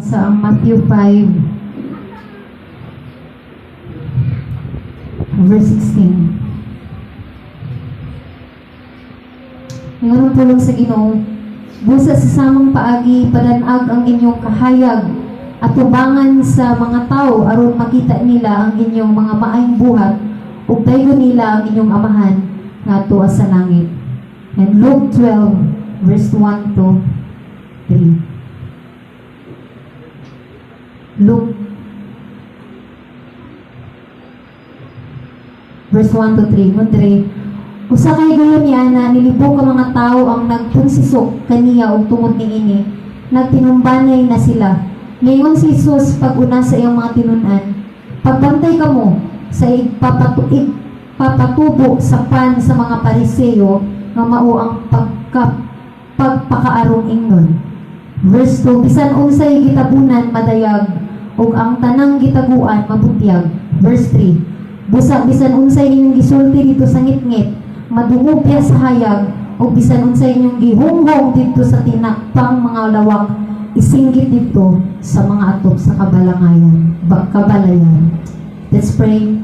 Sa Matthew 5, verse 16. Ngayon pulong sa Ginoo, busa sa samang paagi, padanag ang inyong kahayag at tubangan sa mga tao aron makita nila ang inyong mga maayong buhat ug daygon nila ang inyong amahan ngadto sa langit. And Luke 12, verse 1 to 3. Luke verse 1 to 3. Mundre, usa kay gayon ni ana nilibog ka mga tao ang nagpunsisok kaniya og tungod niini, nagtinumbanay na sila. Ngayon si Jesus pag-una sa iyang mga tinun-an, pagbantay kamo sa papatubo sa pan sa mga Pariseo nga mao ang pagpakaarong ingnon. Verse 2, bisan unsay gitabunan madayag ug ang tanang gitaguan mabutyag. Verse 3, busa bisan unsay inyong gisulti dito sa ngitngit madungog diha sa hayag ug bisan unsay inyong gihunghong dito sa tinakpang mga lawak isinggit dito sa mga atop sa kabalayan. Let's pray.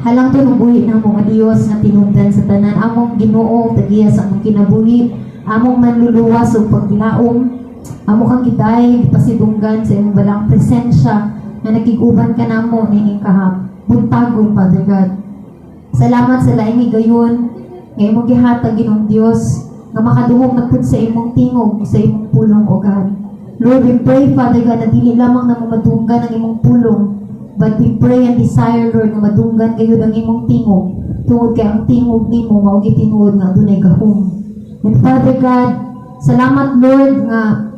Halang tunubuhi na mo nga Dios nga tinungdan sa tanan among Ginoo tagiya sa among kinabuhi, among manluluwas ug paglaom, amo kang giday pasidunggan sa imong balang presensya nga nakiguban ka namo nining kahap buntagong Father God. Salamat sa laing gayon nga imong gihatag Ginoong Dios nga makaduhog na pud sa imong tingog sa imong pulong o God. Lord, we pray Father God na dili lamang na madunggan ang imong pulong, but we pray and desire Lord na madunggan kayo ang imong tingog tungod kay ang tingog nimo mao gitinuod nga adunay gahom. And Father God, salamat Lord nga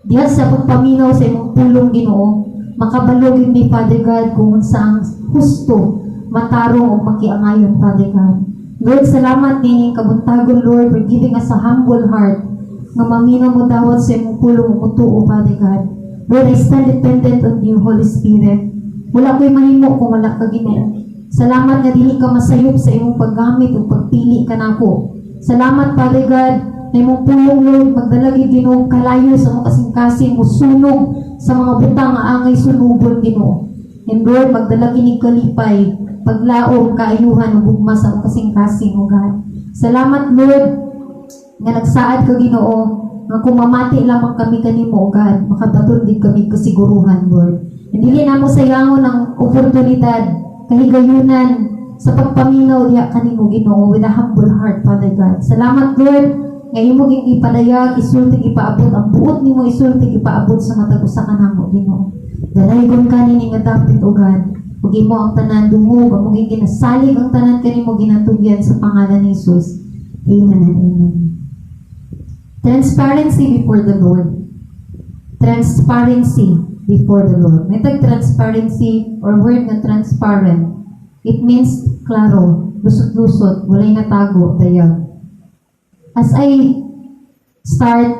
diha sa pagpaminaw sa imong pulong Ginoo, makabalog ni Father God kung unsa ang husto matarong o makiangayon Father God. Lord, salamat nining kabuntagon Lord for giving us a humble heart nga maminaw mo dawat sa imong pulong o tuo Father God. Lord, I stand dependent on you Holy Spirit. Wala ko'y mahimo kung wala ka Ginoo. Salamat nga dili ka masayop sa imong paggamit o pagpili ka nako. Salamat Father God na imong pulong Lord magdalagi Ginoo kalayo sa mga kasing-kasing mo sunog sa mga butang nga angay sunubon Ginoo. And Lord magdalagi ni kalipay paglaom kaayuhan ug gugma sa mga kasing-kasing o God. Salamat Lord nga nagsaad ka Ginoo nga kung mamati lamang kami kanimo o God makabaton din kami kasiguruhan Lord. And dili namo sayangon ang oportunidad kahigayunan sa pagpaminaw diha kanimo Ginoo with a humble heart Father God. Salamat Lord nga imo ging ipadayag isulti ipaabot ang buot nimo isulti ipaabot sa matag usa ka namo Ginoo. Dalaygon kanini nga dapit o God. Ug imo ang tanan dungog ug imo ginasalig ang tanan kanimo ginatugyan sa pangalan ni Jesus. Amen and amen. Transparency before the Lord. Transparency before the Lord. May transparency or word na transparent. It means klaro, lusot-lusot, walay natago, dayag. As I start,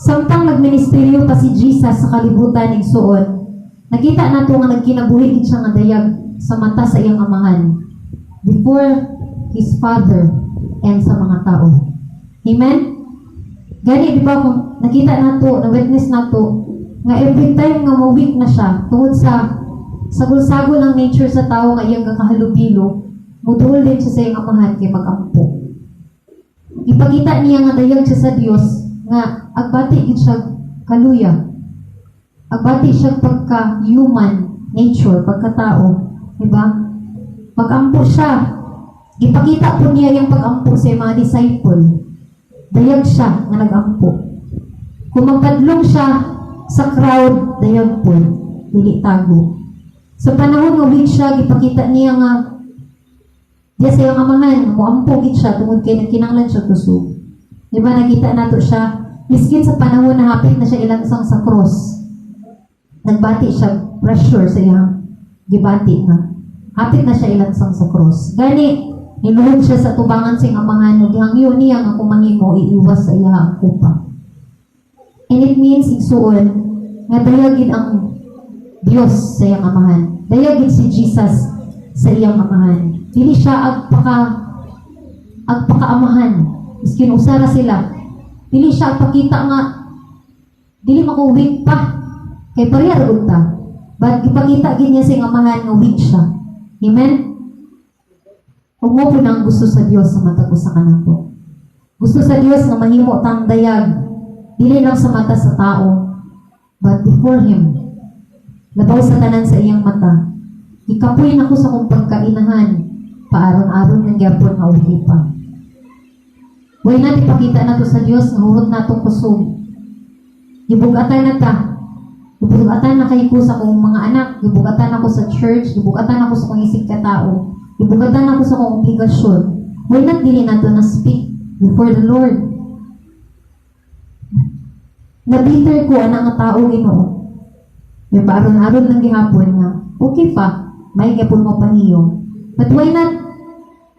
samtang nagministeryo pa si Jesus sa kalibutan igsuon, nakita nato nga nagkinabuhi siya nga dayag sa mata sa iyang amahan before his father and sa mga tao. Amen? Gani, di ba, kung nakita nato, na-witness nato, nga every time nga ma-weak na siya, tungod sa sagol-sagol ang nature sa tao nga iyang kakahalubilo, mutuol din siya sa iyang amahan kay mag-ampo. Ipakita niya nga dayag siya sa Dios nga agbati gid siya kaluya. Agbati siya pagka-human nature, pagkatao. Diba? Mag-ampo siya. Ipakita po niya yung pag-ampo sa mga disciple. Dayag siya na nag-ampo. Kung magkadlong siya sa crowd, dayag po. Dili tago. Sa panahon nga weak siya, ipakita niya nga diya sa iyang amahan, muampo gid siya tungod kay nagkinahanglan siya tusog. Diba nakita nato siya, miskin sa panahon na hapit na siya ilansang sa cross. Nagbati siya, pressure sa iyang gibati nga. Hapit na siya ilansang sa cross. Gani, niluhod siya sa tubangan sa iyang amahan, naghangyo niya nga kung mahimo iiwas sa iyang kupa. And it means, igsuon, nga dayagin ang Diyos sa iyang amahan. Dayagin si Jesus sa iyang amahan. Dili siya agpakaamahan. Miskin usara sila. Dili siya agpakita nga Dili makuwig pa. Kay pareha ra ta. But ipakita gid niya sa amahan nga weak siya. Amen? Huwag mo po nang gusto sa Dios sa mata ko sa kanato. Gusto sa Dios nga mahimo tang dayag. Dili lang sa mata sa tao, but before Him. Labaw sa tanan sa iyang mata. Ikapoy na ko sa kong pagkainahan. Paaron-aron ng gyapon nga okay pa. Huwag natin ipakita na to sa Dios nga hurot natong kusog. Gibugatan na ta. Gibugatan na kay ko sa kong mga anak. Gibugatan ako sa church. Gibugatan ako sa kong isig katao. Gibugatan ako sa kong obligasyon. Huwag na't dili na to na speak before the Lord. Nabiter ko anang nga tao Ginoo. May paaron-aron ng gihapon nga, okay pa, may gapon mo paniyong. But why not?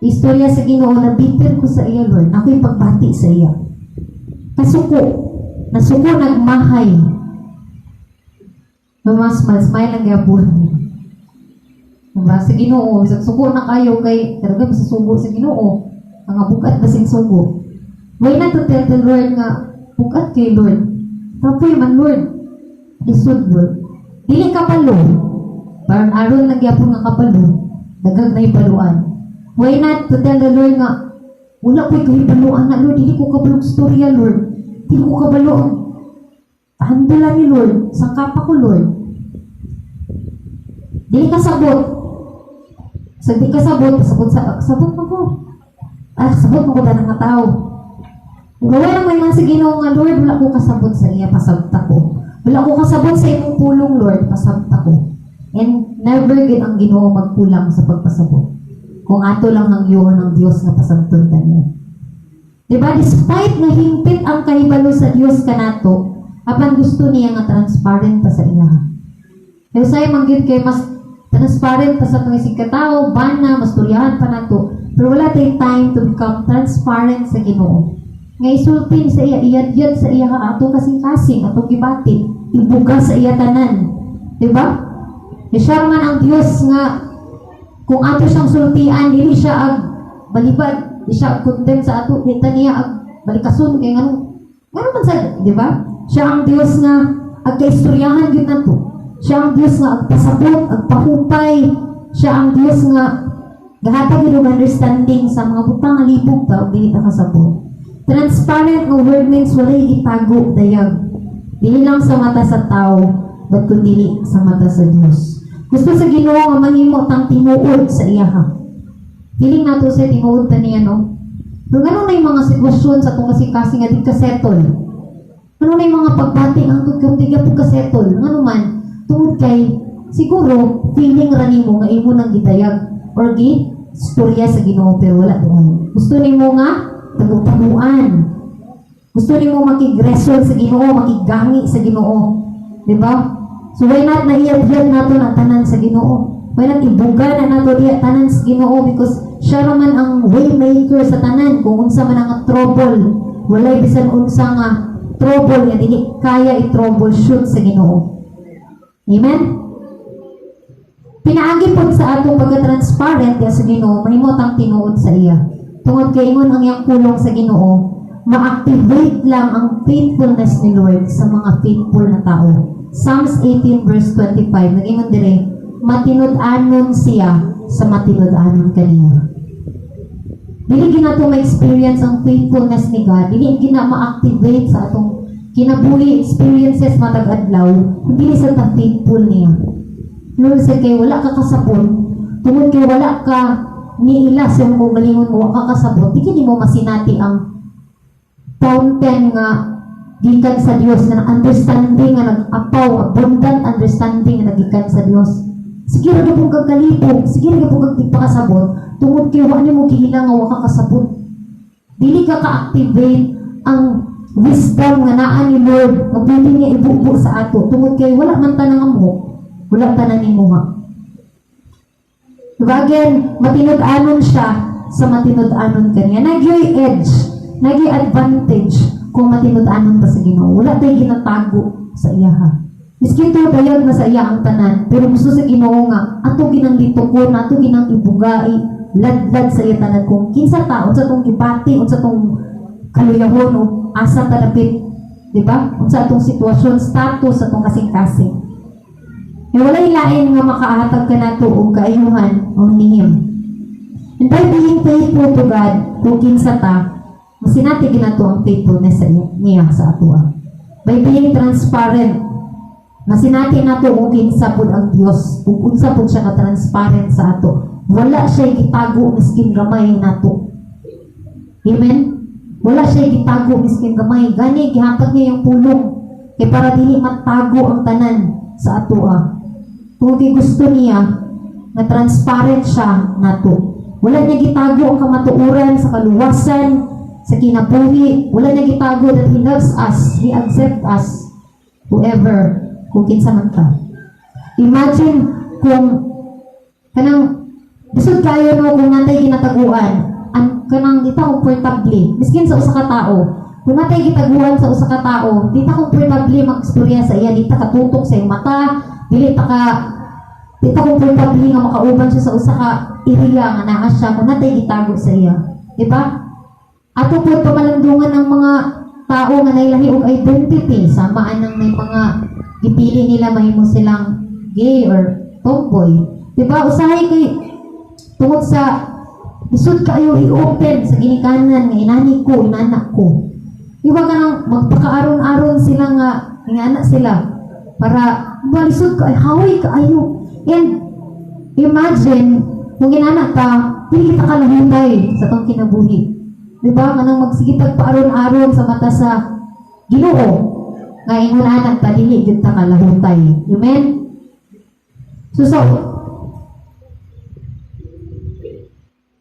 Istorya sa Ginoo, nabiter ko sa iya, Lord. Ako'y pagbati sa iya. Kasuko. Nasuko nagmahay. Smile ang gapon. Diba? Sa Ginoo, suko na kayo kay, talaga masasugo sa Ginoo. Mga bukat basing sugo. Why not to tell the Lord nga, bukat kay Lord. Tapoy man Lord. Isod Lord. Dili kapalo. Parang aron nagyapon nga kapalo. Dagag na ipaluan. Why not to tell the Lord nga, wala ko'y kahipaluan na Lord. Dili ko kabalog storya Lord. Dili ko kabalog. Handala ni Lord. Sangkapa ko Lord. Dili kasabot. Sa di kasabot, sabot mo ko. Sabot mo ko na nga tao. Wala lang may man sa Ginoo nga Lord, wala ko kasabot sa iya, pasabta ko. Wala ko kasabot sa imong pulong Lord, pasabta ko. And never gid ang Ginoo magkulang sa pagpasabot. Kung ato lang ang yuon ng Dios nga pasabton niya. Diba? Despite na himpit ang kahibalo sa Dios kanato, apan gusto niya nga transparent pa sa iya. Kaya sa'yo manggit kay mas transparent pa sa mga katao, bana, mas turyahan pa nato. Pero wala tayong time to become transparent sa Ginoo. Nga isultin sa iya, iyad sa iya ato kasing-kasing, ato gibati, ibuga sa iya tanan. Diba? Siya man ang Dios nga, kung ato siyang sultian, dili siya ag balibad, di siya condemn sa ato, dita niya ag balikason, kaya nga man sa, diba? Siya ang Dios nga, ag kaistoryahan yun na to. Siya ang Dios nga, agpasabot, agpahupay. Siya ang Dios nga, gahatag yung understanding sa mga butang alibog ta, dili ta kasabot. Transparent nga word means walay itago dayag. Dili lang sa mata sa tao, but kundi sa mata sa Dios. Gusto sa Ginoo nga mahimo tang tinuod sa iya ha. Feeling nato sa tinuod ta niya no. Pero ganun na yung mga sitwasyon sa itong kasing-kasing nga di kasetol. Ano na yung mga pagbati ang tugkang-tiga po kasetol. Nga naman, tungod kay siguro feeling ra nimo nga imo nang gidayag or gi storya sa Ginoo pero wala doon. Gusto nimo nga tagupamuan. Gusto nimo makigresol sa Ginoo, makigangi sa Ginoo. Di ba? So why not naiyad-iyad nato ang tanan sa Ginoo? Why not ibuga na nato diya tanan sa Ginoo because siya naman ang waymaker sa tanan kung unsa man ang trouble. Walay bisan unsa nga trouble nga dili kaya i-troubleshoot sa Ginoo. Amen? Pinaagi po sa atong pagka-transparent diya sa Ginoo, mahimo tang tinuod sa iya. Tungod kay ingon ang iyang kulong sa Ginoo, ma-activate lang ang faithfulness ni Lord sa mga faithful na tao. Psalms 18 verse 25, nag-ingon dire, matinud-anon siya sa matinud-anon kaniya. Dili ginato ma-experience ang faithfulness ni God, dili gina ma-activate sa atong kinabuhi experiences matag adlaw, dili sa ta faithful niya. Lord, sa kay wala ka kasabot, tungod kay wala ka niilas yung mo galingon mo ka kasabot, di mo masinati ang fountain nga gikan sa Dios nga understanding nga nag-apaw, abundant understanding nga nagikan sa Dios. Sige ra gyud kag kalipog, sige ra gyud kag tigpakasabot, tungod kay wa nimo gihilang nga wa ka kasabot. Dili ka ka-activate ang wisdom nga naa ni Lord, nga pwede niya ibubo sa ato, tungod kay wala man tanang amo, wala tanan nimo ha. Diba again, matinud-anon siya sa matinud-anon kaniya. Nagyoy edge, nagyoy advantage kung matinud-anon pa sa Ginoo. Wala tayo ginatago sa iya ha. Miski ito dayag na sa iya ang tanan, pero gusto sa Ginoo nga, ato ginang litukon, ato ginang ibugai, ladlad sa iya tanan kung kinsa ta, unsa tong gibati, unsa tong kaluyahon o asa talapit. Di ba? Kung sa atong sitwasyon, status, atong kasing-kasing. E wala ilain nga makahatag ka na ito o kaayuhan o nihim. And by being faithful to God, kung kinsa ta, masinati ginato ang faithfulness niya sa ato. By being transparent, masinati nato kung kinsa pud ang Dios, kung unsa pud siya ka-transparent sa ato. Wala siya gitago miskin gamay nato. Amen? Wala siya gitago miskin gamay. Gani gihatag niya yung pulong kay para dili matago ang tanan sa ato. Kung gusto niya na transparent siya nato. Wala niya gitago ang kamatuoran sa kaluwasan, sa kinabuhi. Wala niya gitago that He loves us, He accepts us, whoever, kung kinsa man ka. Imagine kung kanang bisod kayo no kung natay ginataguan, ang kanang dita comfortably, miskin sa usa ka tao. Kung natay gitaguan sa usa ka tao, dita comfortably mag-istorya sa iya, dita katutok sa iyang mata, dili comfortably nga makauban siya sa usa ka iriya nga naa siya kung natay gitago sa iya. Diba? Ato po pamalandungan ng mga tao nga nailahi og identity, samaan ng may mga ipili nila mahimo silang gay or tomboy. Diba? Usahay kay tungod sa isod kayo i-open sa ginikanan nga inani ko, inanak ko. Diba ka nang magpakaaron-aron sila nga anak sila para balisod ka, haway ka ayo. And imagine kung inanak ka, hindi kita kalahunday sa itong kinabuhi. Diba? Nga nang magsigitag paaron-aron sa mata sa Ginoo nga ingon anak ta, dili gyud ta kalahunday. Amen? So,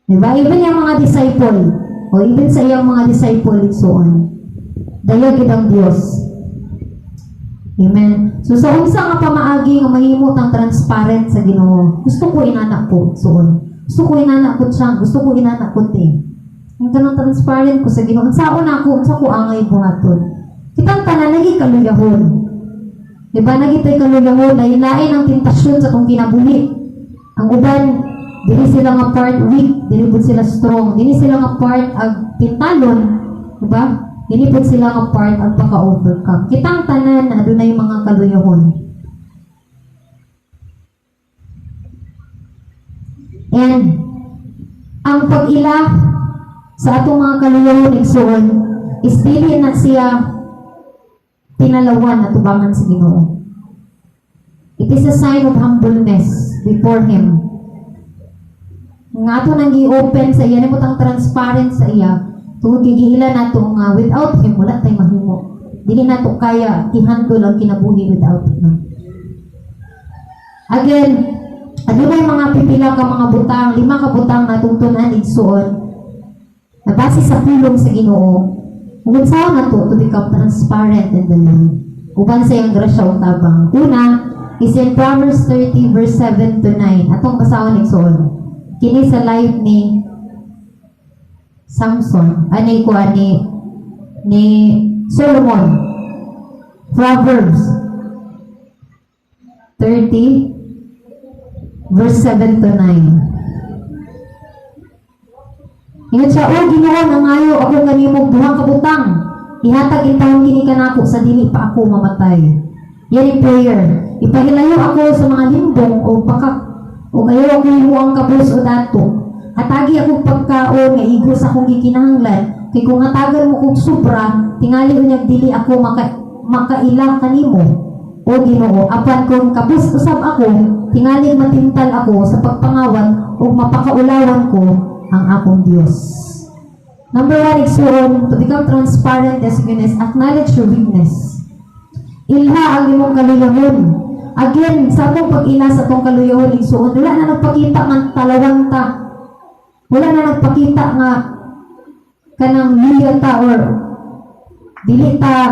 diba? Even yung mga disciple, o even sa iyang mga disciple, so on, dayag ang Diyos. Amen. So, sa unsa nga pamaagi nga mahimot ang transparent sa Ginoo, gusto ko inanak ko, so on. Gusto ko inanak ko siya, gusto ko inanak ko te. Ang ganang transparent ko sa Ginoo, unsaon ako, unsa ko angay buhaton. Kitang tanan lagi kaluyahon. Diba, nagitay kaluyahon, lain-lain ang tentasyon sa itong kinabuhi. Ang uban, dili sila nga part weak, dili po sila strong, dili sila nga part ag tintalon, diba? Dili po sila nga part ag paka-overcome. Kitang tanan na adunay mga kaluyahon. And ang pag-ila sa atong mga kaluyahon igsoon is dili na siya pinalawan at tubangan sa Ginoo. It is a sign of humbleness before Him. Nga ito nang i-open sa iya, namutang transparent sa iya, tungkol gigihila na ito nga, without Him, wala tayo mahimo. Dili na ito kaya i-handle ang kinabuhi without Him. Again, ano na yung mga pipila ka mga butang, 5 ka butang na tungtunan igsoon, na base sa pulong sa Ginoo, kung saan na to become transparent in the Lord. Uban sa iyang grasya o tabang. Una, is in Proverbs 30 verse 7 to 9. Atong basahon igsoon. Kini sa life ni Samson, ni Solomon. Proverbs 30 verse 7 to 9. Ingat siya, o Ginoo nangayo ako kanimog duhang kabutang. Ihatag intawon kini kanako sa dili pa ako mamatay. Yan yung prayer. Ipahilayo ako sa mga limbong o pakak o kayo ako himuang kabus o dato. Hatagi ako pagkaon nga igos akong gikinahanglan. Kay kung hatagan mo kong sobra, tingali unyag dili ako makailang kanimo. O Ginoo, apan kung kabus usab ako, tingali matintal ako sa pagpangawan o mapakaulawan ko ang akong Diyos. Number 1, igsoon, to become transparent as goodness, acknowledge your weakness. Ilha ang imong kaluyahon. Again, sa atong pag-ila sa atong kaluyahon, igsoon, wala na nagpakita ng talawang ta. Wala na nagpakita nga kanang liya ta or dili ta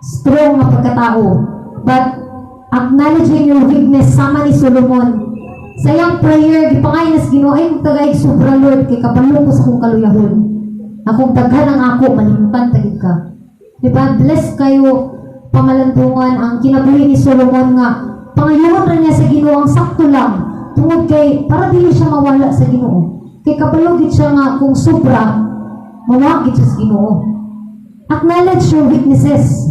strong nga pagkatao. But acknowledging your weakness, sama ni Solomon, sa iyang prayer, gipangay nas Ginoo ay tagay sobra Lord kay kabalo ko sa akong kaluyahon. Akong daghan ang ako malimpan tagid ka. Diba? Bless kayo pamalandungan ang kinabuhi ni Solomon nga pangayuhan ra niya sa Ginoo ang sakto lang tungod kay para dili siya mawala sa Ginoo. Kay kabalo gid siya nga kung sobra mawagid siya sa Ginoo. Acknowledge your weaknesses.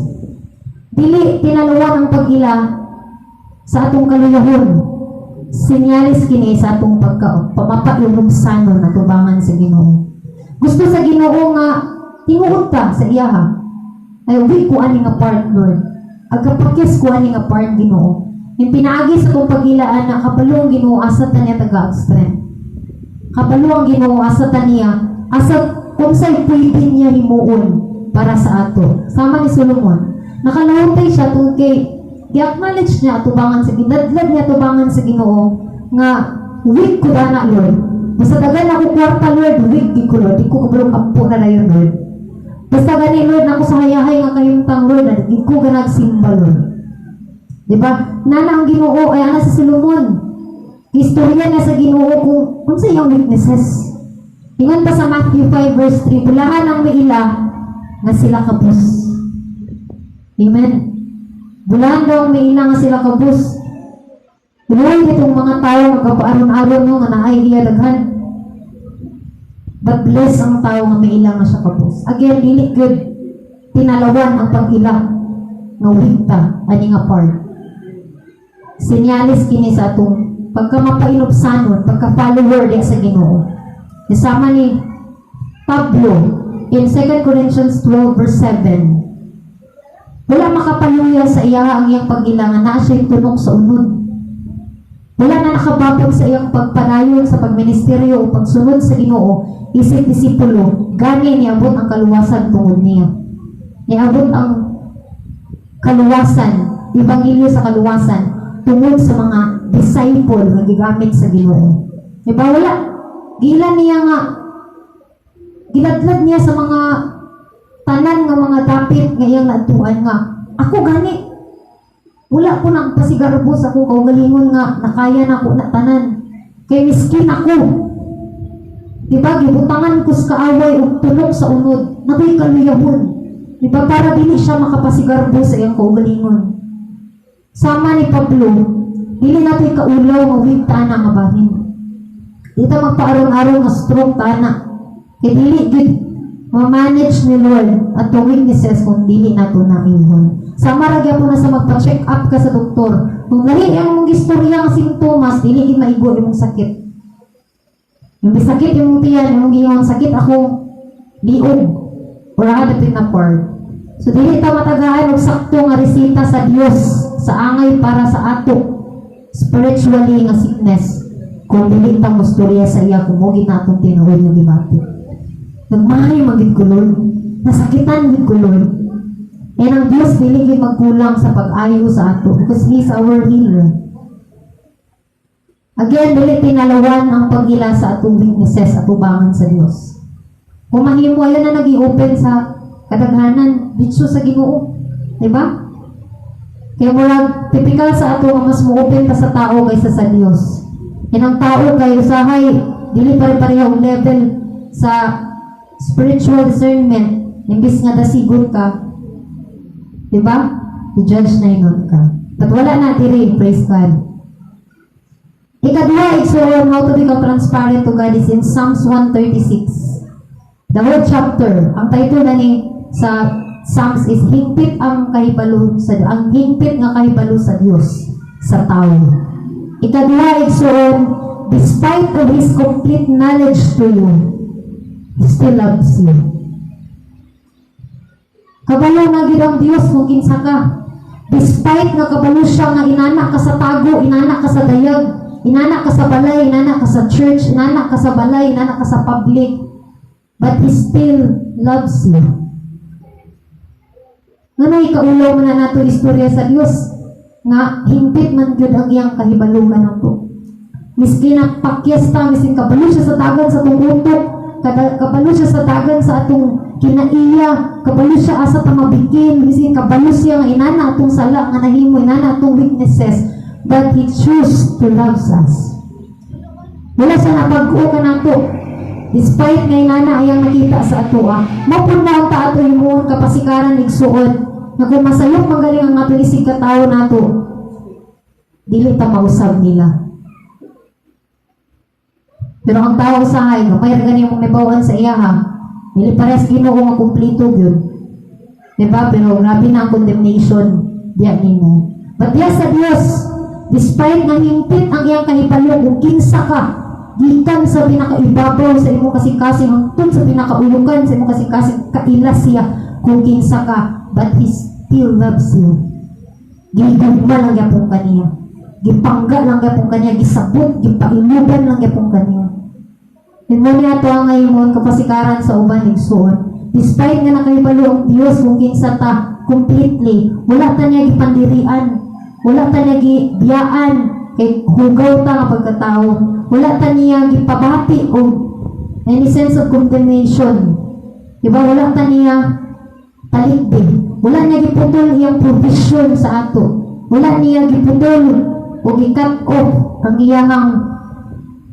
Dili tinaluwan ang pag-ila sa atong kaluyahon. Sinyalis kini sa atong pamapayulungsanon na tubangan sa Ginoo. Gusto sa Ginoo nga tinuod ta sa iyaha. Ay uwi ko ani nga part, Lord. Agapakis ko ani nga part, Ginoo. Yung pinaagi sa kong pagilaan na kabalo ang Ginoo asa ta niya taga-strength. Kabalo ang Ginoo asa ta niya asa kung sa'y pwede niya himuon para sa ato. Sama ni Solomon. Nakalahutay siya tungkol kay i-acknowledge niya atubangan sa ginadlad niya atubangan sa Ginoo nga weak ko na Lord. Basta dagan ako kwarta Lord, weak di ko Lord. Di ko kabalong ampo na layon Lord. Basta gani Lord, ako sa hayahay nga kayuntang Lord, di ko ganag simba Lord. Diba? Nana ang Ginoo ay ana sa Solomon. Istorya niya sa Ginoo kung sa iyang weaknesses. Ingon pa sa Matthew 5 verse 3, bulahan ang maila nga sila kapos. Amen. Bulahan daw may ina nga sila kabus. Buhay itong mga tao magkapaaron-aron no nga naay iya daghan. But bless ang tao nga may ila nga siya kabus. Again, dili good tinalawan ang pag-ila nga wigta ani nga part. Sinyalis kini sa atong pagkamapainusanon, pagka-follower di sa Ginoo. Isama ni Pablo in 2 Corinthians 12 verse 7. Wala makapaluya sa iya ang iyang pag-ilangan na siya'y tunok sa unod. Wala na nakababog sa iyang pagpanayon sa pagministeryo o pagsunod sa Ginoo, isip disipulo, gani niabot ang kaluwasan tungod niya. Niabot ang kaluwasan, ebanghelyo sa kaluwasan, tungod sa mga disciple na gigamit sa Ginoo. Diba? Wala. Gilan niya nga, giladlad niya sa mga tanan nga mga dapit nga iyang natuan nga ako gani wala ko nang pasigarbos ako kaugalingon nga nakaya na ko na tanan kay miskin ako diba gibutangan ko sa kaaway ug tulok sa unod nabay kaluyahon diba para dili siya makapasigarbo sa iyang kaugalingon. Sama ni Pablo dili natoy kaulaw nga weak tana nga bahin dito magpaaron-aron nga strong tana kay dili gid ma-manage ni Lord at the weaknesses kung dili na ito na ihon. Sama ragya po na sa magpa-check up ka sa doktor. Kung lahi ang mong istorya ng simptomas, dili gid maigo imong sakit. Yung bisakit yung tiyan, yung giyong sakit akong liog or hadating na part. So dili ta matagaan og sakto nga resita sa Dios sa angay para sa ato spiritually nga sickness. Kung dili ta mostorya sa iya kung mo ginatong tinuod nga gibati. Nagmahay magid ko Lord. Nasakitan gid ko Lord. And ang Diyos dili gid magkulang sa pag-ayo sa ato because He is our healer. Again, dili tinalawan ang pag-ila sa atong weaknesses at ubangan sa Diyos. Kung mahimo yan na nag-i-open sa kadaghanan dito sa Ginoo. Diba? Kaya mula typical sa ato ang mas mo-open pa sa tao kaysa sa Diyos. And ang tao kay usahay dili pare-pareho ang level sa spiritual discernment, imbis nga dasigon ka, diba? I-judge na yun ka. But wala na tiri, praise God. Ikadua, explore how to become transparent to God is in Psalms 136. The whole chapter, ang title na ni sa Psalms is higpit ang kahibalo sa Diyos. Ang higpit nga kahibalo sa Diyos sa tao. Ikadua, explore, despite of His complete knowledge to you, He still loves you. Kabalo na gid ang Dios kung kinsa ka. Despite nga kabalo siya nga inanak ka sa tago, inanak ka sa dayag, inanak ka sa balay, inanak ka sa church, inanak ka sa balay, inanak ka sa public, but He still loves you. Nganay kaulaw man na nato istorya sa Dios nga hingpit man gyud ang iyang kahibalugan nato. Miskin ang pakyesta, miskin kabalo siya sa dagan sa tungkutok, kabalo siya sa dagan sa atong kinaiya, kabalo siya asa ta mabikin, miskin kabalo siya nga inana atong sala nga nahimo, inana atong weaknesses, but He choose to love us. Wala sa napag-o ka nato, despite nga inana ayang nakita sa ato, mapunaw ta ato himuon kapasikaran igsuon, nga kung masayok magaling ang atong isig katao nato, dili ta mausab nila. Pero ang tao sa hay, may gani mong nabawan sa iya ha, dili pares Ginoo nga kumplito gyud. Diba? Pero grabe na ang condemnation diyan nimo. But diya sa Dios, despite nga hingpit ang iyang kahibalo, kung kinsa ka, gikan sa pinakaibabaw sa imong kasing-kasing hangtod sa pinakaulugan sa imong kasing-kasing kailas siya kung kinsa ka, but He still loves you. Gigugma lang yapon kaniya, gipangga lang yapon kaniya, gisabot, gipailuban lang yapon kaniya. Tingnan niya ito ang ngayon kapasikaran sa uban igsoon. Despite nga nakahibalo ang Diyos kung kinsa ta completely, wala ta niya gipandirian, wala ta niya gibiyaan, kay hugaw ta nga pagkatao, wala ta niya gipabati o any sense of condemnation. Diba? Wala ta niya talikbid, wala niya giputol iyang provision sa ato, wala niya giputol o gikat off ang iyang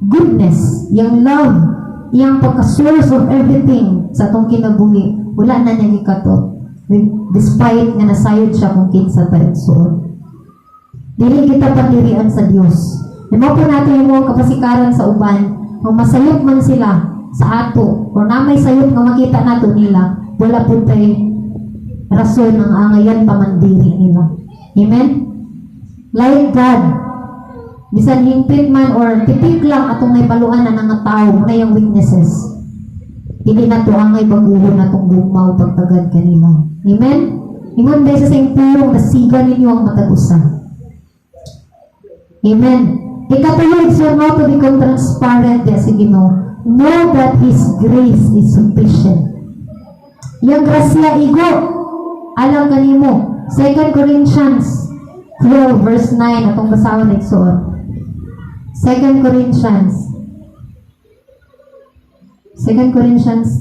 goodness, iyang love, iyang pagka-source of everything sa atong kinabuhi. Wala na niya gikat off, despite nga nasayod siya kung kinsa ta igsoon. Dili kita pandirian sa Dios. Imo po natin yung kapasikaran sa uban, kung masayop man sila sa ato, o na may sayop nga makita nato nila, wala po tayo rason ng angayan pamandiri nila. Amen? Like God, bisan hingpit man or tipik lang atong naibaluan na nga tao na yung weaknesses, hindi na to angay baguhon na itong gumaw pagtagad kanila. Amen? Ingon beses sa impulong nasiga ninyo ang matagusa. Amen. Ikatulog siya mo to become transparent. Sige no. Know that His grace is sufficient. Yung grasya igo, alam kanimo. 2 Corinthians 12 verse 9 atong basawan igsoon. 2 Corinthians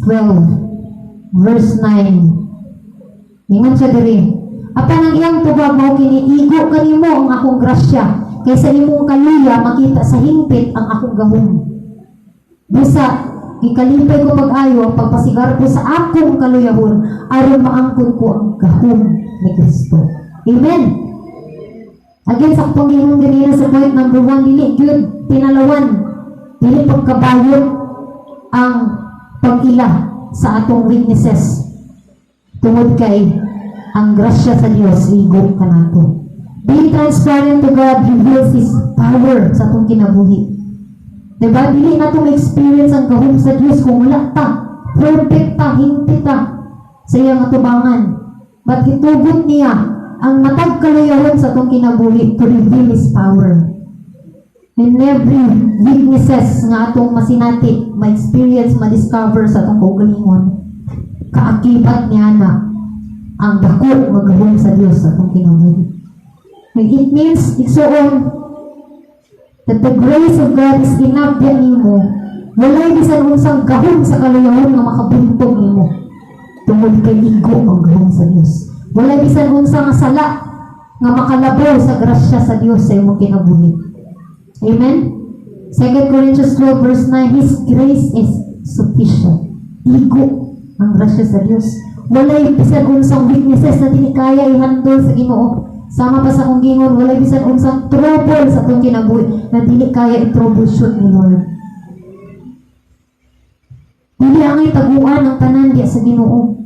12 verse 9. Ingon siya diri. Apan ang iyang tubag mo kiniigo kanimo ang akong grasya, kaysa imong kaluya makita sa hingpit ang akong gahom. Bisa gikalipay ko pag-ayo ang pagpasigar ko sa akong kaluyahon aron maangkon ko ang gahom ni Kristo. Amen. Again, sa panginoon ganina sa point number 1, dili gyud pinalawan, dili pagkabayot ang pag-ila sa atong weaknesses. Tungod kay ang grasya sa Dios igo kanato. Being transparent to God reveals His power sa atong kinabuhi. Diba? Dili na itong experience ang gahom sa Diyos kung wala ta, perfect ta, hingpit ta sa iyang atubangan. But gitugot niya ang matag kaluyawan sa atong kinabuhi to reveal His power. In every weaknesses nga atong masinati, ma-experience, ma-discover sa atong kaugalingon, kaakibat niya na ang dako magahom sa Diyos sa atong kinabuhi. It means, igsoon, that the grace of God is enough yan nimo. Walay bisan unsang gahom sa kaluyawan nga makabuntog nimo. Tungod kay igo ang gahom sa Dios. Walay bisan unsang sala nga makalabaw sa grasya sa Dios sa imong kinabuhi. Amen? 2 Corinthians 12 verse 9, His grace is sufficient. Igo ang grasya sa Dios. Walay bisan unsang weaknesses na dili kaya ihandle sa Ginoo. Sama pa sa kong gingon, walay bisan unsang trouble sa atong kinabuhi na dili kaya i-troubleshoot ni Lord. Dili angay taguan ang tanan diya sa Ginoo.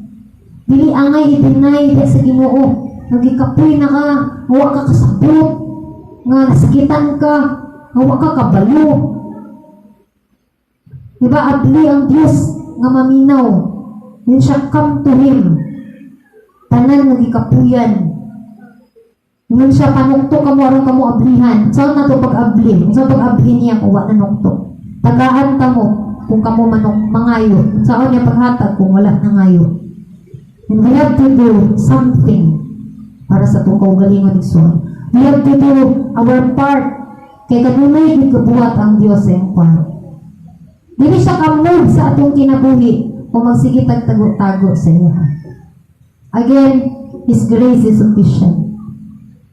Dili angay i-deny diya sa Ginoo. Nagikapoy na ka, huwa ka kasabot, nga nasakitan ka, huwa ka kabalo. Diba, abli ang Diyos nga maminaw. Yun siya, come to Him. Tanan nagikapuyan. Ngun siya panukto kamo aron kamo ablihan. Saan na to pag-abli? Saan pag-abli niya kung wala nukto? Tagaan ta mo kung kamo mangayo. Saan niya paghatag kung wala nangayo? And we have to do something para sa itong kaugalingon ni Son. We have to do our part. Kay kanunay gikabuhat ang Diyos sa iyong part. Dili siya kamove sa atong kinabuhi kung magsige tagtago-tago sa iya. Again, His grace is sufficient.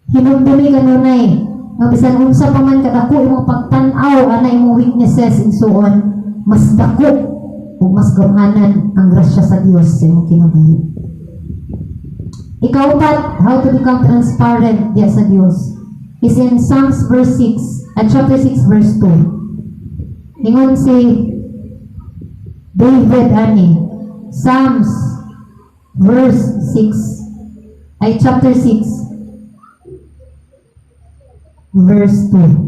Hinumdumi kanunay nga bisan unsa pa man kadako imong pagtan-aw ana imong weaknesses and so on, mas dako ug mas gamhanan ang grasya sa Dios sa imong kinabuhi. Ikaupat, how to become transparent diya sa Dios is in Psalms verse 6 at chapter 6 verse 2. Ingon si David ani, Psalms verse 6. Ay, chapter 6. Verse 2.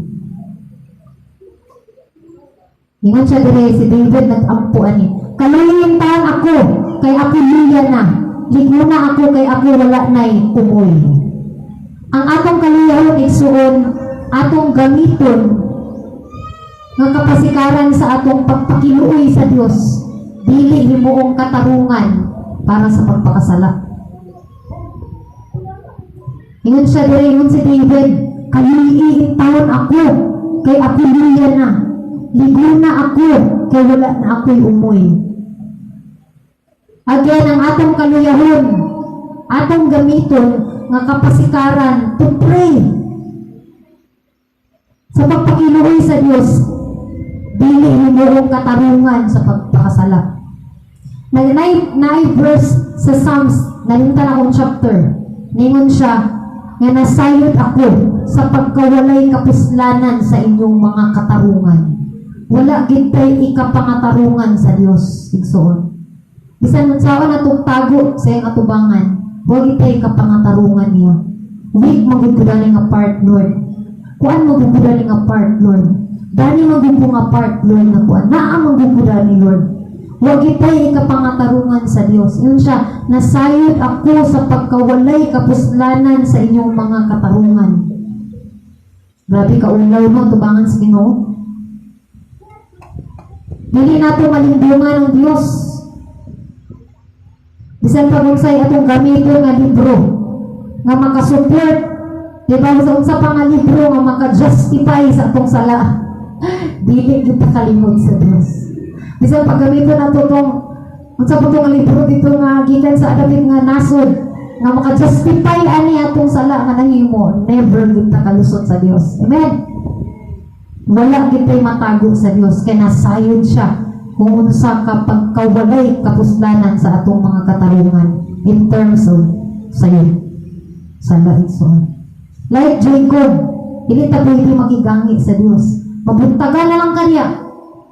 Ingon siya dire, si David nag-ampuan ni. Kaluyin taon ako, kay ako luya na. Ligo na ako, kay ako wala na'y umoy. Ang atong kaluyahon igsuon, atong gamiton, ng kapasikaran sa atong pagpakiluoy sa Dios, dili himuong katarungan para sa pagpakasala. Ingon siya dire, ingon si David, kaluyin taon ako, kay ako luya na. Ligo na ako, kay wala na ako'y umoy. Again, ang atong kaluyahon, atong gamiton, nga kapasikaran to pray. Sa pagpakiluoy sa Dios, dili himuong katarungan sa pagpakasala. Naay verse sa Psalms, nalimtan akong chapter. Ningon siya, nga nasayod ako sa pagkawalay kapuslanan sa inyong mga katarungan. Wala gitay ikapangatarungan sa Dios, igsoon. Bisan man sawa natong tago sa iyang atubangan, huwag gitay ikapangatarungan niya. Weak magugudali nga part, Lord. Kuan magugudali nga part, Lord. Dani magugudali nga part, Lord, na kuan. Naa magugudali, Lord. Huwag gitay ikapangatarungan sa Dios. Yun siya, nasayod ako sa pagkawalay kapuslanan sa inyong mga katarungan. Grabe ka ulaw mo, tubangan sa Ginoo. Dili nato malindungan ng Dios. Bisan pag-unsay atong gamiton nga libro nga makasupport, diba sa unsa pa nga libro nga maka-justify sa atong sala. Dili kita kalimot sa Dios. Bisan paggamiton nato tong unsa pa tong libro dito nga gikan sa adapit nga nasod nga maka-justify ani atong sala nga nahimo, never kita kalusot sa Dios. Amen. Wala kita'y matago sa Diyos, kaya nasayod siya kung unsa ka pagkawalay kapuslanan sa atong mga katarungan in terms of sayod sa laitson. Like Jacob, hindi ta pwede makigangi sa Diyos. Mabuntaga na lang kanya,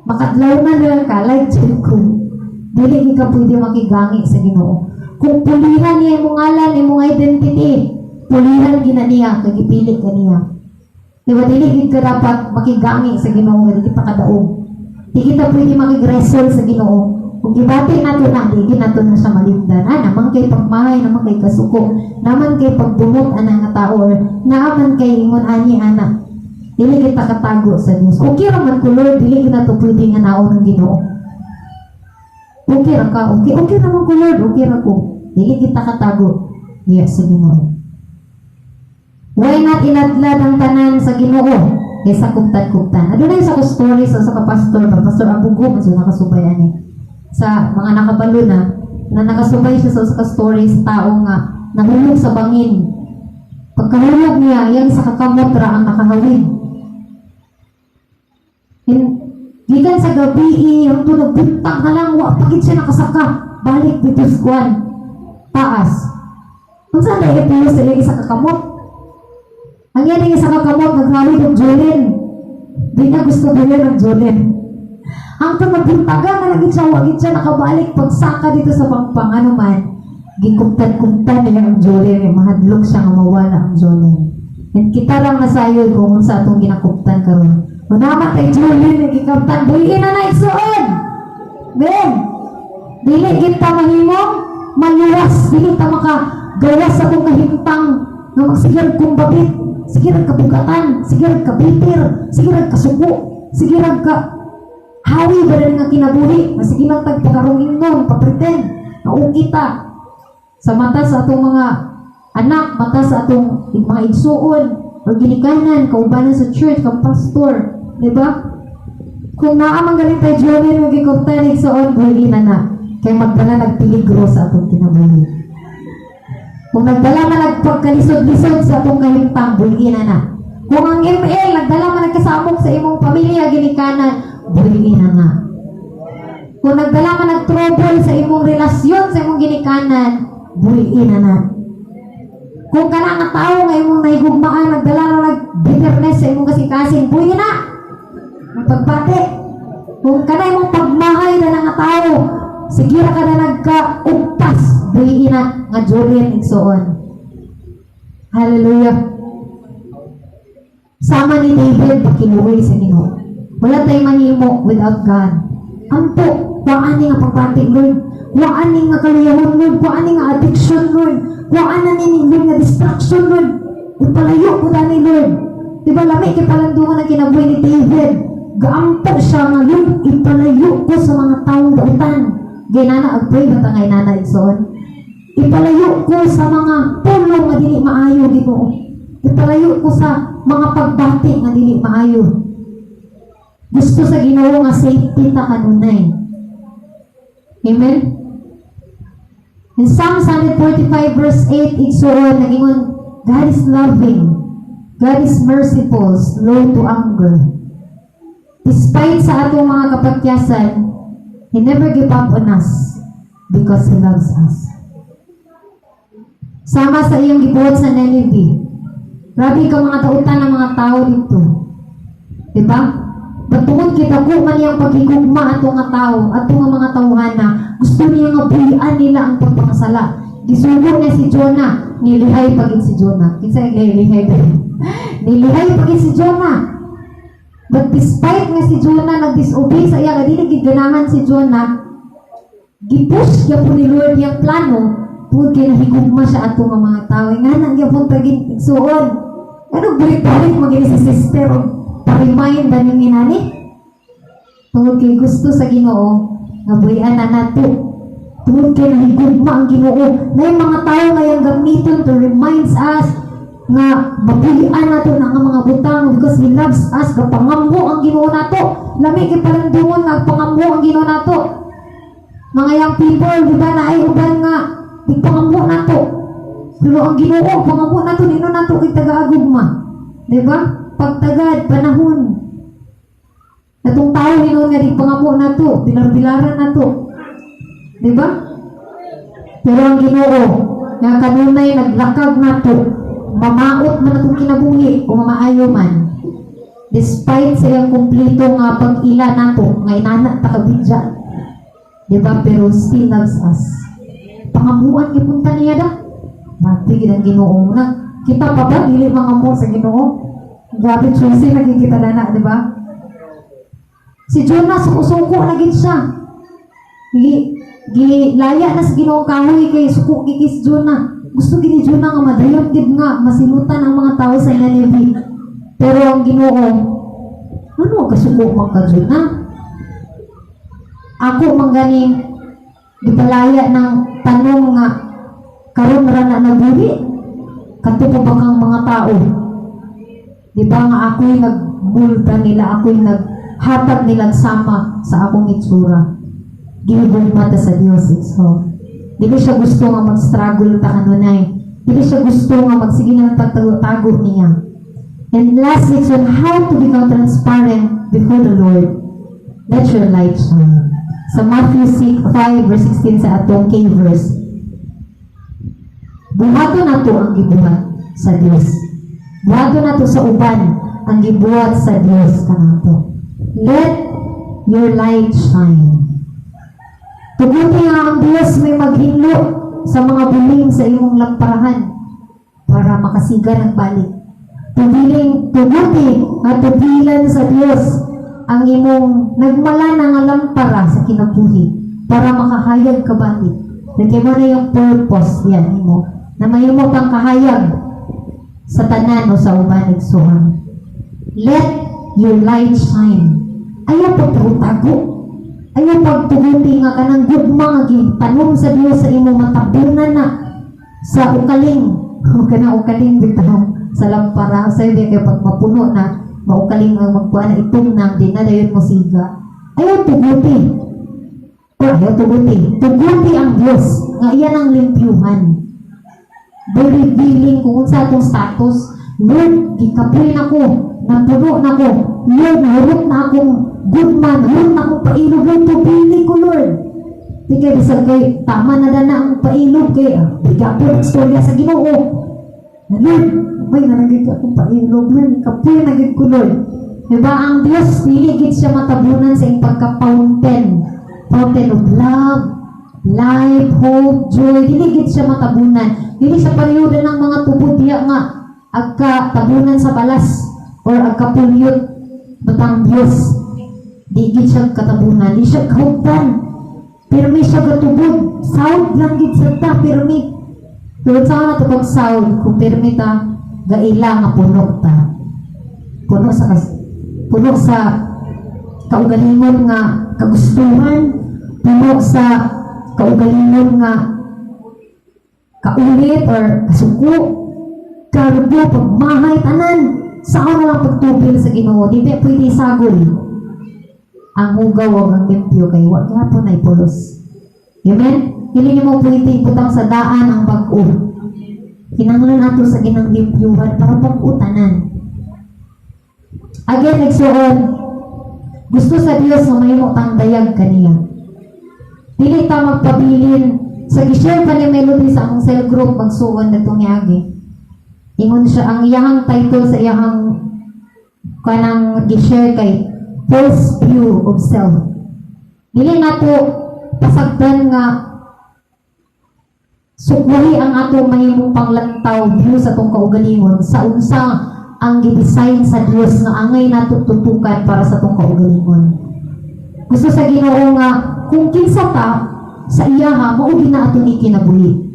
makadlaw na lang ka, like Jacob. Dili ka pwede makigangi sa Ginoo. Kung pulihan niya imong ngalan, imong identity, pulihan ginaniya, kay gipili kaniya. Diba, dili ka dapat makigangi sa Ginoo, dili kita kadaog. Di kita pwede makigresol sa Ginoo. Kung gibati nato na, di nato na siya malimdan. Naman kay pagmahay, naman kay kasuko, naman kay pagbumot ana nga tao, or naman kay ingon ani ana. Dili kita katago sa Dios. Okay ra man ko, Lord, dili kita to pwede nga naon ng Ginoo. Okay ra ka, okay ra man ko, Lord, okay ra ko. Dili kita katago diya sa Ginoo. Why not iladlad ang tanan sa Ginoo kaysa kugtan-kugtan? Adunay sa story sa kapastor, Pastor Abugo, so nakasubayan ni. Sa mga nakabalo na nakasubay siya sa story sa tao nga nahulog sa bangin. Pagkahulog niya, yan sa kakamot ra ang nakahawid. Gikan sa gabi, yung tunog, bintang na lang, pagit siya nakasaka, balik dito sa kuwan, taas. Kung saan na ipilo sa iyo sa kakamot? Ang yan yung isa kakamot, naghawid ng Jolene. Di na gusto bilhin ng Jolene. Ang tumabintaga na naging siya, wagin siya nakabalik. Pagsaka dito sa pangpang, ano man, gikuptan-kuptan niya ang Jolene. Mahadlok siya nga mawala ang Jolene. And kita lang nasayod kung sa atong ginakuptan karon. Manama kay Jolene, nagikaptan, buhiin na na isuon. Ben, dili kita mahimong, maluwas. Dili kita makagawas sa itong kahintang na magsigil kong babit. Sige kabugatan, sige kabitir, sige kasuko, sige ka hawi ba rin nga kinabuhi, sige lang tagpakarungin nun, papretend, naukita sa mata sa atong mga anak, mata sa atong mga igsuon, o ginikanan, kaubanan sa church, kang pastor, diba? Kung naamang galing tayo, Joven, magiguktan, igsuon, buhay na, kaya magdala nagpiligro sa atong kinabuhi. Kung nagdala man nagpagkalisod-lisod sa atong kahintang, buligin na. Kung ang ML, nagdala man nagkasamok sa imong pamilya, ginikanan, buligin na. Kung nagdala man nagtrouble sa imong relasyon, sa imong ginikanan, buligin na. Kung ka nga tao nga imong nahigugmaan, nagdala na nag-bitterness sa imong kasing-kasing, buligin na. Magpagbate. Kung ka na imong pagmahay na nga tao, sige ra ka na nagka-ugpas, buhiin na nga Julian igsoon. Hallelujah. Sama ni David, pakinuwi sa Ginoo. Wala tayong mahimo without God. Ampo, waan nga pagbati, Lord. Waan nga kaluyahon, Lord. Waan nga addiction, Lord. Waan na Lord nga distraction, Lord. Ipalayo ko na ni Lord. Diba lamig ipalandungan na kinabuhi ni David. Gaampo siya nga, Lord. Ipalayo ko sa mga taong dautan. Ginana, agpray ba tangay nana igsoon? Ipalayo ko sa mga pulong nga dili maayo, Ginoo. Ipalayo ko sa mga pagbati nga dili maayo. Gusto sa Ginoo nga safety ta kanunay. Amen? In Psalm 145 verse 8, igsuon, nagingon, God is loving, God is merciful, slow to anger. Despite sa atong mga kapatyasan, He never give up on us because He loves us. Sama sa iyong gibuhat sa Nineveh, grabe ka mga tautan ng mga tao dito. Diba? Batungod kita ko man yung pagigugma ato nga tao, ato nga mga tawhana, gusto niya nga bulian nila ang pagpakasala. Gisugo na si Jonah, nilihay pagin si Jonah. Kinsa nilihay ba? Nilihay pagin si Jonah. But despite nga si Jonah nag-disobey sa iya, dili giganahan si Jonah, gipush niya po ni Lord yung plano, po kinahigugma siya ato nga mga tao. Nga nang yapon pagin igsuon. Ano balik-balik maging si sister o pa-remind na yung inani? Tungod kay gusto sa Ginoo, nga buhian na nato. Tungod kay nahigugma ang Ginoo. Na yung mga tao ngayong gamiton to reminds us nga mabuhian nato na nga mga butang because He loves us. Kapangambo ang Ginoo nato. Lamig kay palandungon nga pangambo ang Ginoo nato. Mga young people, di ba na ay uban nga ipangambo nato. Pero ang Ginoo, pangambo nato, nino nato kay taga-agugma. Di ba? Pagtagad, panahon. Natong tao, nino nga di pangambo nato, bilar-bilaran nato. Di ba? Pero ang Ginoo, nga kanunay naglakag nato, mamaot man atong kinabuhi, o mamaayo man. Despite sa iyang kumplito nga pag-ila nato, nga inana takabidya. Di ba? Pero still loves us. Pangamuan ipunta niya da. Matigid ang Ginoo na. Kita pa ba? Dili mangamu sa Ginoo. Grabe choosy nagkikita na na, di ba? Si Jonah, suko-suko na gid siya. Gilaya na sa Ginoo kahoy kay suko kikis Jonah. Gusto gini Jonah nga madayon gid nga masimutan ang mga tao sa Nineveh. Pero ang Ginoo, ano kasuko man ka Jonah? Ako mangganing dipalaya ng tanong nga karon ra na nabuhi kadto pa ba kang mga tao, di ba nga ako'y nagbulda nila, ako'y naghatag nilang sama sa akong itsura. Gihigugma ta sa Dios. So dili siya gusto nga mag-struggle ta kanunay, dili siya gusto nga magsige nga pagtago niya. And last section, how to become transparent before the Lord. Let your light shine. Sa Matthew 5 verse 16 sa atong kay verse, buhato na to ang gibuhat sa Dios. Buhato na to sa uban ang gibuhat sa Dios kanato. Let your light shine. Tuguti nga ang Dios may maghinlo sa mga buling sa imong lamparahan para makasiga ng balik. Tuguti nga tugilan sa Dios ang imong nagmala na nga lampara sa kinabuhi para makahayag ka balik. Lagyan mo na yung purpose yan mo na may mo pang kahayag sa tanan o sa uban igsuhan. Let your light shine. Ayaw pagtago. Ayaw pagtuguti nga kanang gugma nga gintanom sa Dios sa imong matabunan na sa ukaling. Kanang ukaling bitaw sa lampara. Sa iyo kay pag mapuno na maukaling ang magkuha na itong nang di na dayon mo siga. Ayaw tuguti. Ayaw tuguti. Tuguti ang Dios nga iyan ang limpyuhan. Very revealing kung sa atong status. Lord, gikapoy na ko, napuno na ko. Lord, nahurot na akong good man, nahurot na akong pailog. Lord, tubili ko, Lord. Di kayo bisag kay, tama na na ang pailog kay, bigapo ng storya sa Ginoo. Lord, may nanagig akong pailog, Lord, kapoy nagig ko, Lord. Diba, ang Diyos, piligid siya matabunan sa iyong pagka-fountain. Fountain of love, life, hope, joy, dili gid siya matabunan. Dili sa periodo ng mga tubod diya nga agka tabunan sa balas or agka pulyot batang Dios. Di gid siya katabunan, di siya kahugdan. Pirmi siya gatubod, sound lang gid sa ta, pirmi. Pero sa na to pag sound, kung pirmi ta, gaila nga puno ta. Puno sa kaugalingon nga kagustuhan, puno sa kaugalingon nga kaulit or kasuko, karbo, pagmahay, tanan. Saan na lang pagtubil sa Ginoo, di ba pwede sagol. Ang hugaw o ang limpyo kay wag hapon ay pulos. Amen? Hindi niyo mo pwede ibutang sa daan ang bag-o. Kinanglan nato sa ginang limpyuhan para pag-utanan. Again, nagsuon, gusto sa Dios na may mutang dayag kaniya. Dili ta magpabilin sa gishare pa ni Melody sa akong cell group magsuon na itong yagi. Ingon siya, ang iyahang title sa iyahang kanang gishare kay false view of self. Dili nato pasagdan nga sukuli ang ato mahimong panglantaw view sa itong kaugalingon sa unsa ang gidesign sa Dios nga angay nato tutukan para sa itong kaugalingon. Gusto sa Ginoo nga kung kinsa ta sa iyaha mao gina atong ikinabuhi.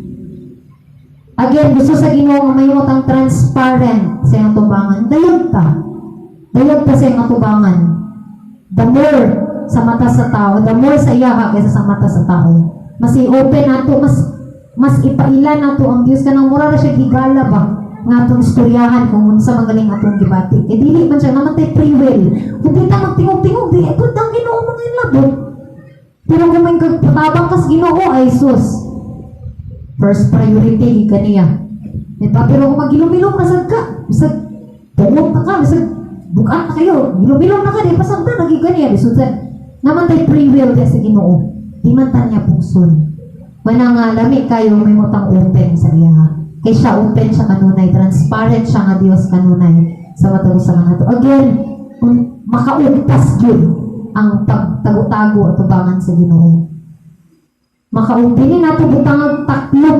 Again, gusto sa Ginoo nga mahimo tang transparent sa iyang tubangan. Dayag ta sa iyang tubangan. The more sa mata sa tao, the more sa iyaha kaysa sa mata sa tao. Mas i-open nato, mas ipaila nato ang Dios kanang mura na siya gigala ba nga atong istoryahan kung unsa magaling atong gibatik. E dili man siya namatay free will. Kung di ta magtingog-tingog, di ito ang Ginoo mga inlabot. Pero kung may patabang kas Ginoo ay sus. First priority kaniya. Diba? Pero kung magilom-ilom na sad ka, bisag tungog na ka, bisag bukaan na kayo, ilom-ilom na ka, di pasag na, naging kaniya. Bisag naman tayo free will sa Ginoo. Di man ta niya pugson. Manang lami kayo, may mutang open sa iya. Kaya siya open siya kanunay, transparent siya nga Dios kanunay sa matagos sa nga to. Again, makaugtas yun ang pagtago-tago at tubangan sa Ginoo. Makaupinin nato butang ang taklob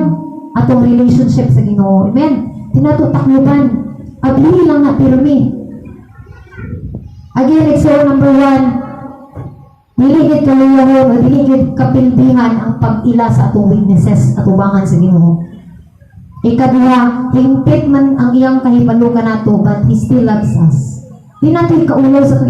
atong relationship sa Ginoo. Amen? Tinato takloban. Ablihi lang na pirmi. Again, example number 1, diligid kaluyahon o diligid kapildihan ang pag-ila sa atong weaknesses at tubangan sa Ginoo. Ikaduha, hingpit man ang iyang kahibalukan nato but He still loves us. Di natin ikaulaw sa